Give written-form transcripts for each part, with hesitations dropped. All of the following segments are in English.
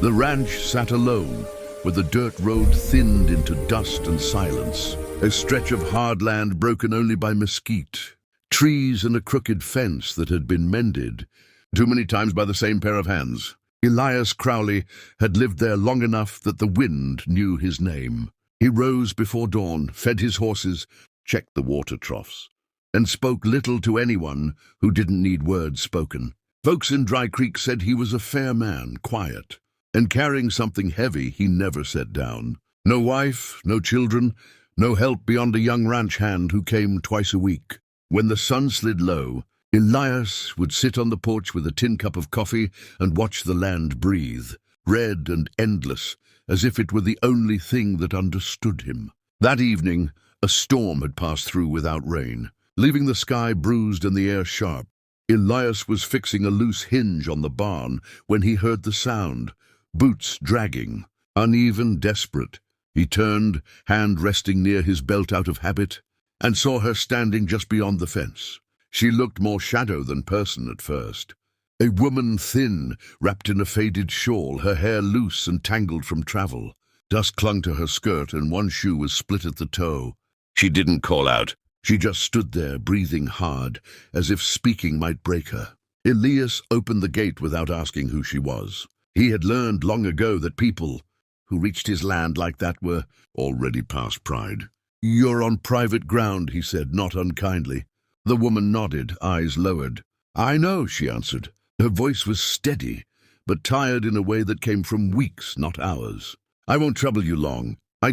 The ranch sat alone, with the dirt road thinned into dust and silence, a stretch of hard land broken only by mesquite, trees and a crooked fence that had been mended too many times by the same pair of hands. Elias Crowley had lived there long enough that the wind knew his name. He rose before dawn, fed his horses, checked the water troughs, and spoke little to anyone who didn't need words spoken. Folks in Dry Creek said he was a fair man, quiet, and carrying something heavy he never set down. No wife, no children, no help beyond a young ranch hand who came twice a week. When the sun slid low, Elias would sit on the porch with a tin cup of coffee and watch the land breathe, red and endless, as if it were the only thing that understood him. That evening, a storm had passed through without rain, leaving the sky bruised and the air sharp. Elias was fixing a loose hinge on the barn when he heard the sound, boots dragging, uneven, desperate. He turned, hand resting near his belt out of habit, and saw her standing just beyond the fence. She looked more shadow than person at first. A woman thin, wrapped in a faded shawl, her hair loose and tangled from travel. Dust clung to her skirt and one shoe was split at the toe. She didn't call out. She just stood there, breathing hard, as if speaking might break her. Elias opened the gate without asking who she was. He had learned long ago that people who reached his land like that were already past pride. "You're on private ground," he said, not unkindly. The woman nodded, eyes lowered. "I know," she answered. Her voice was steady, but tired in a way that came from weeks, not hours. "I won't trouble you long. I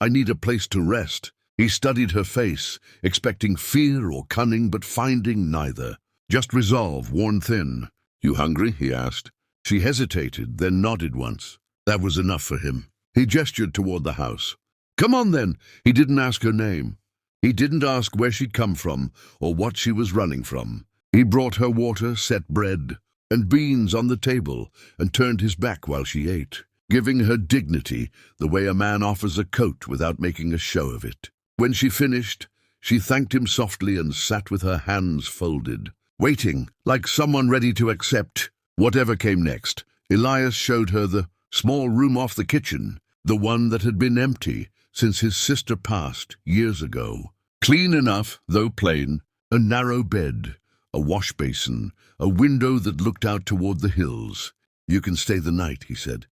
need a place to rest." He studied her face, expecting fear or cunning, but finding neither. Just resolve, worn thin. "You hungry?" he asked. She hesitated, then nodded once. That was enough for him. He gestured toward the house. "Come on, then." He didn't ask her name. He didn't ask where she'd come from or what she was running from. He brought her water, set bread and beans on the table, and turned his back while she ate, giving her dignity the way a man offers a coat without making a show of it. When she finished, she thanked him softly and sat with her hands folded, waiting, like someone ready to accept whatever came next. Elias showed her the small room off the kitchen, the one that had been empty since his sister passed years ago. Clean enough, though plain, a narrow bed, a wash basin, a window that looked out toward the hills. "You can stay the night," he said.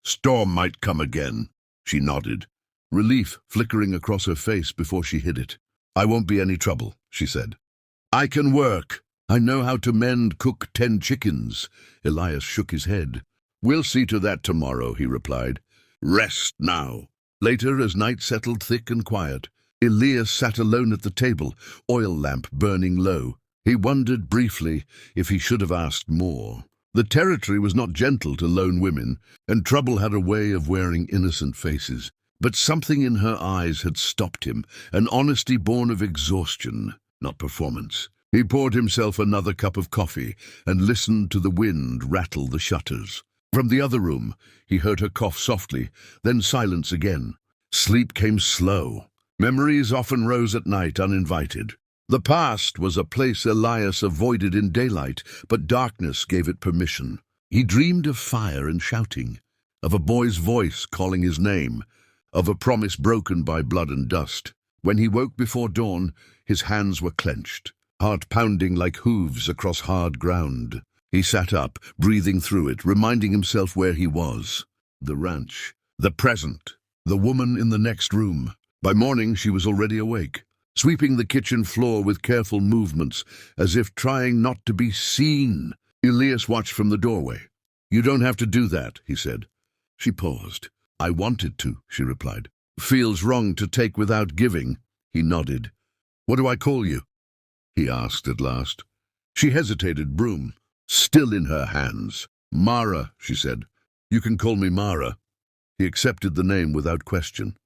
"Storm might come again." She nodded, relief flickering across her face before she hid it. "I won't be any trouble," she said. "I can work. I know how to mend, cook 10 chickens." Elias shook his head. "We'll see to that tomorrow," he replied. "Rest now." Later, as night settled thick and quiet, Elias sat alone at the table, oil lamp burning low. He wondered briefly if he should have asked more. The territory was not gentle to lone women, and trouble had a way of wearing innocent faces. But something in her eyes had stopped him, an honesty born of exhaustion, not performance. He poured himself another cup of coffee and listened to the wind rattle the shutters. From the other room, he heard her cough softly, then silence again. Sleep came slow. Memories often rose at night uninvited. The past was a place Elias avoided in daylight, but darkness gave it permission. He dreamed of fire and shouting, of a boy's voice calling his name, of a promise broken by blood and dust. When he woke before dawn, his hands were clenched, heart pounding like hooves across hard ground. He sat up, breathing through it, reminding himself where he was. The ranch, the present, the woman in the next room. By morning she was already awake, sweeping the kitchen floor with careful movements, as if trying not to be seen. Elias watched from the doorway. "You don't have to do that," he said. She paused. "I wanted to," she replied. "Feels wrong to take without giving." He nodded. "What do I call you?" he asked at last. She hesitated, broom still in her hands. "Mara," she said. "You can call me Mara." He accepted the name without question,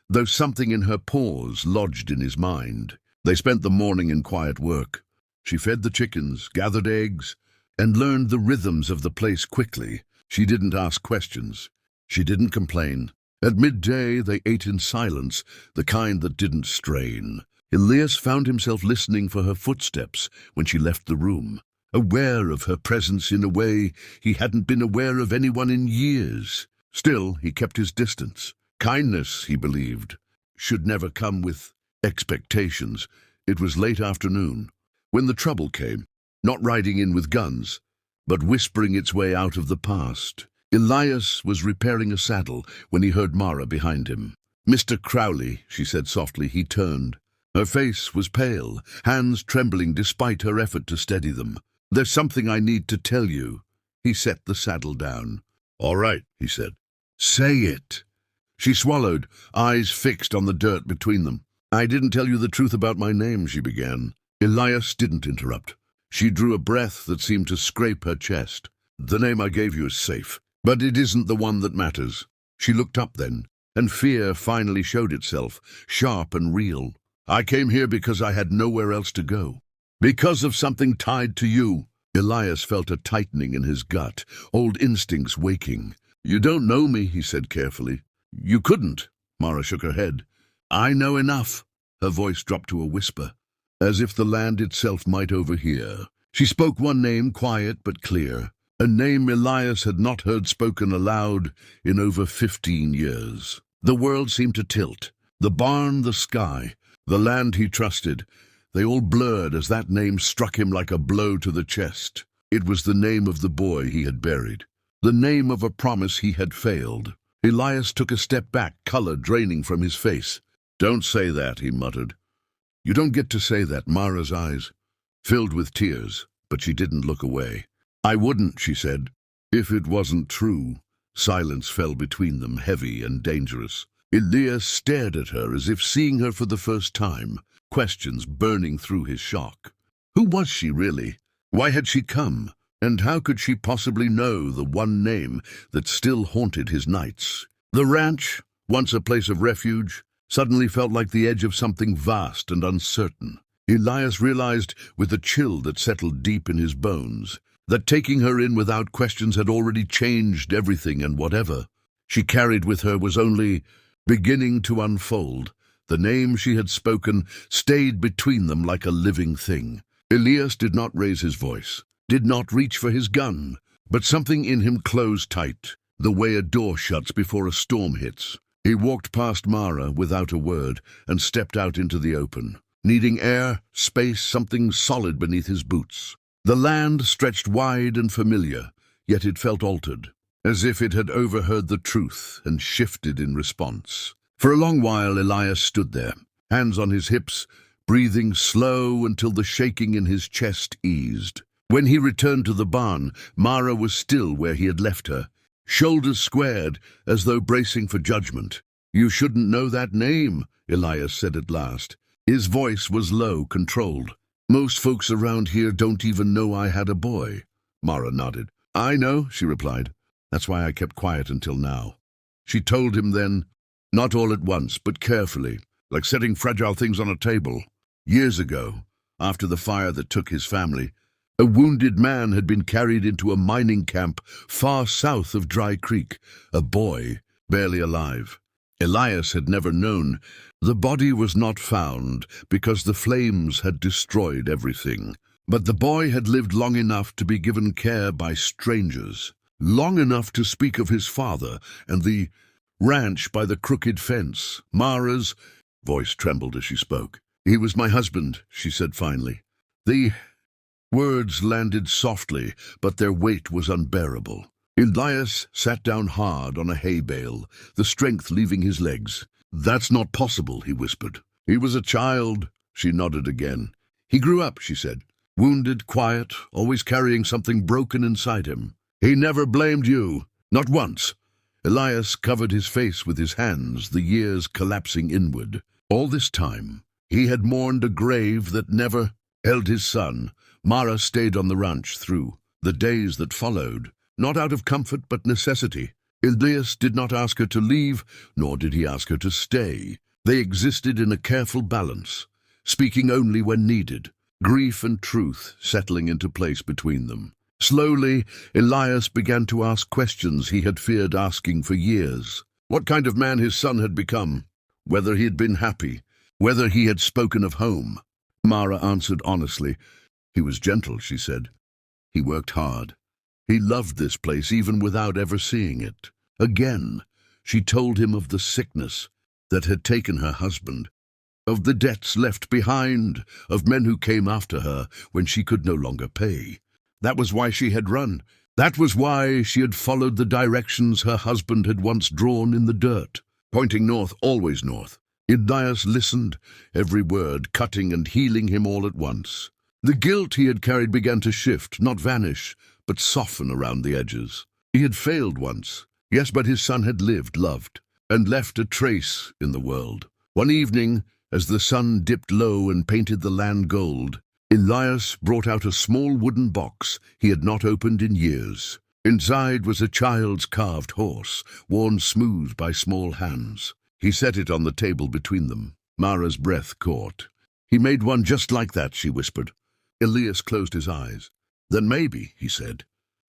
though something in her pause lodged in his mind. They spent the morning in quiet work. She fed the chickens, gathered eggs, and learned the rhythms of the place quickly. She didn't ask questions. She didn't complain. At midday they ate in silence, the kind that didn't strain. Elias found himself listening for her footsteps when she left the room. aware of her presence in a way he hadn't been aware of anyone in years. Still, he kept his distance. Kindness, he believed, should never come with expectations. It was late afternoon when the trouble came, not riding in with guns, but whispering its way out of the past. Elias was repairing a saddle when he heard Mara behind him. "Mr. Crowley," she said softly. He turned. Her face was pale, hands trembling despite her effort to steady them. "There's something I need to tell you." He set the saddle down. "All right," he said. "Say it." She swallowed, eyes fixed on the dirt between them. "I didn't tell you the truth about my name," she began. Elias didn't interrupt. She drew a breath that seemed to scrape her chest. "The name I gave you is safe, but it isn't the one that matters." She looked up then, and fear finally showed itself, sharp and real. "I came here because I had nowhere else to go. Because of something tied to you." Elias felt a tightening in his gut, old instincts waking. "You don't know me," he said carefully. "You couldn't." Mara shook her head. "I know enough." Her voice dropped to a whisper, as if the land itself might overhear. She spoke one name, quiet but clear, a name Elias had not heard spoken aloud in over 15 years. The world seemed to tilt. The barn, the sky, the land he trusted, they all blurred as that name struck him like a blow to the chest. It was the name of the boy he had buried, the name of a promise he had failed. Elias took a step back, color draining from his face. "Don't say that," he muttered. "You don't get to say that." Mara's eyes filled with tears, but she didn't look away. "I wouldn't," she said, "if it wasn't true." Silence fell between them, heavy and dangerous. Elias stared at her as if seeing her for the first time, questions burning through his shock. Who was she really? Why had she come? And how could she possibly know the one name that still haunted his nights? The ranch, once a place of refuge, suddenly felt like the edge of something vast and uncertain. Elias realized, with a chill that settled deep in his bones, that taking her in without questions had already changed everything, and whatever she carried with her was only beginning to unfold. The name she had spoken stayed between them like a living thing. Elias did not raise his voice, did not reach for his gun, but something in him closed tight, the way a door shuts before a storm hits. He walked past Mara without a word and stepped out into the open, needing air, space, something solid beneath his boots. The land stretched wide and familiar, yet it felt altered, as if it had overheard the truth and shifted in response. For a long while Elias stood there, hands on his hips, breathing slow until the shaking in his chest eased. When he returned to the barn, Mara was still where he had left her, shoulders squared as though bracing for judgment. "You shouldn't know that name," Elias said at last. His voice was low, controlled. "Most folks around here don't even know I had a boy." Mara nodded. "I know," she replied. "That's why I kept quiet until now." She told him then, not all at once, but carefully, like setting fragile things on a table. Years ago, after the fire that took his family, a wounded man had been carried into a mining camp far south of Dry Creek, a boy, barely alive. Elias had never known. The body was not found because the flames had destroyed everything. But the boy had lived long enough to be given care by strangers, long enough to speak of his father and the ranch by the crooked fence. Mara's voice trembled as she spoke. "He was my husband," she said finally. The words landed softly, but their weight was unbearable. Elias sat down hard on a hay bale, the strength leaving his legs. "That's not possible," he whispered. "He was a child." She nodded again. "He grew up," she said, "wounded, quiet, always carrying something broken inside him. He never blamed you, not once." Elias covered his face with his hands, the years collapsing inward. All this time, he had mourned a grave that never held his son. Mara stayed on the ranch through the days that followed, not out of comfort but necessity. Elias did not ask her to leave, nor did he ask her to stay. They existed in a careful balance, speaking only when needed, grief and truth settling into place between them. Slowly, Elias began to ask questions he had feared asking for years. What kind of man his son had become, whether he had been happy, whether he had spoken of home. Mara answered honestly. "He was gentle," she said. He worked hard. He loved this place even without ever seeing it. Again, she told him of the sickness that had taken her husband, of the debts left behind, of men who came after her when she could no longer pay. That was why she had run. That was why she had followed the directions her husband had once drawn in the dirt, pointing north, always north. Elias listened, every word cutting and healing him all at once. The guilt he had carried began to shift, not vanish, but soften around the edges. He had failed once, yes, but his son had lived, loved, and left a trace in the world. One evening, as the sun dipped low and painted the land gold, Elias brought out a small wooden box he had not opened in years. Inside was a child's carved horse, worn smooth by small hands. He set it on the table between them. Mara's breath caught. "He made one just like that," she whispered. Elias closed his eyes. "Then maybe," he said,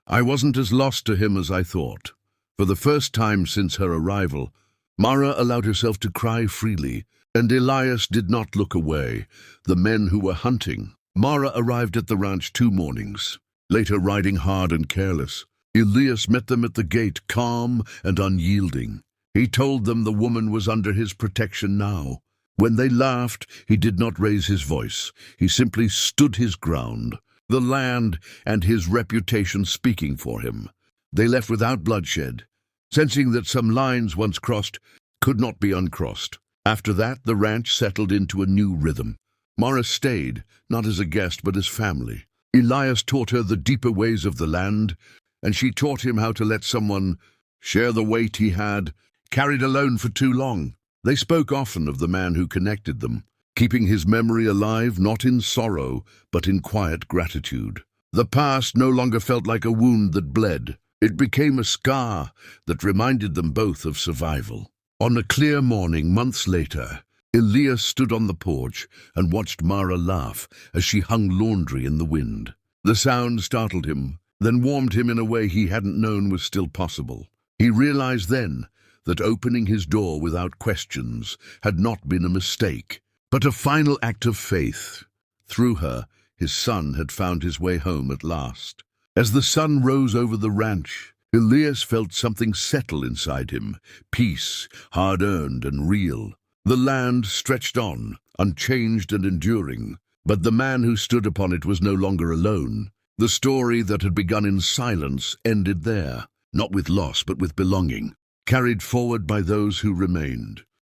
"I wasn't as lost to him as I thought." For the first time since her arrival, Mara allowed herself to cry freely, and Elias did not look away. The men who were hunting. Mara arrived at the ranch 2 mornings, later riding hard and careless. Elias met them at the gate, calm and unyielding. He told them the woman was under his protection now. When they laughed, he did not raise his voice. He simply stood his ground, the land and his reputation speaking for him. They left without bloodshed, sensing that some lines once crossed could not be uncrossed. After that, the ranch settled into a new rhythm. Mara stayed, not as a guest but as family. Elias taught her the deeper ways of the land, and she taught him how to let someone share the weight he had carried alone for too long. They spoke often of the man who connected them, keeping his memory alive not in sorrow but in quiet gratitude. The past no longer felt like a wound that bled. It became a scar that reminded them both of survival. On a clear morning, months later, Elias stood on the porch and watched Mara laugh as she hung laundry in the wind. The sound startled him, then warmed him in a way he hadn't known was still possible. He realized then that opening his door without questions had not been a mistake, but a final act of faith. Through her, his son had found his way home at last. As the sun rose over the ranch, Elias felt something settle inside him, peace, hard-earned and real. The land stretched on, unchanged and enduring, but the man who stood upon it was no longer alone. The story that had begun in silence ended there, not with loss but with belonging, carried forward by those who remained.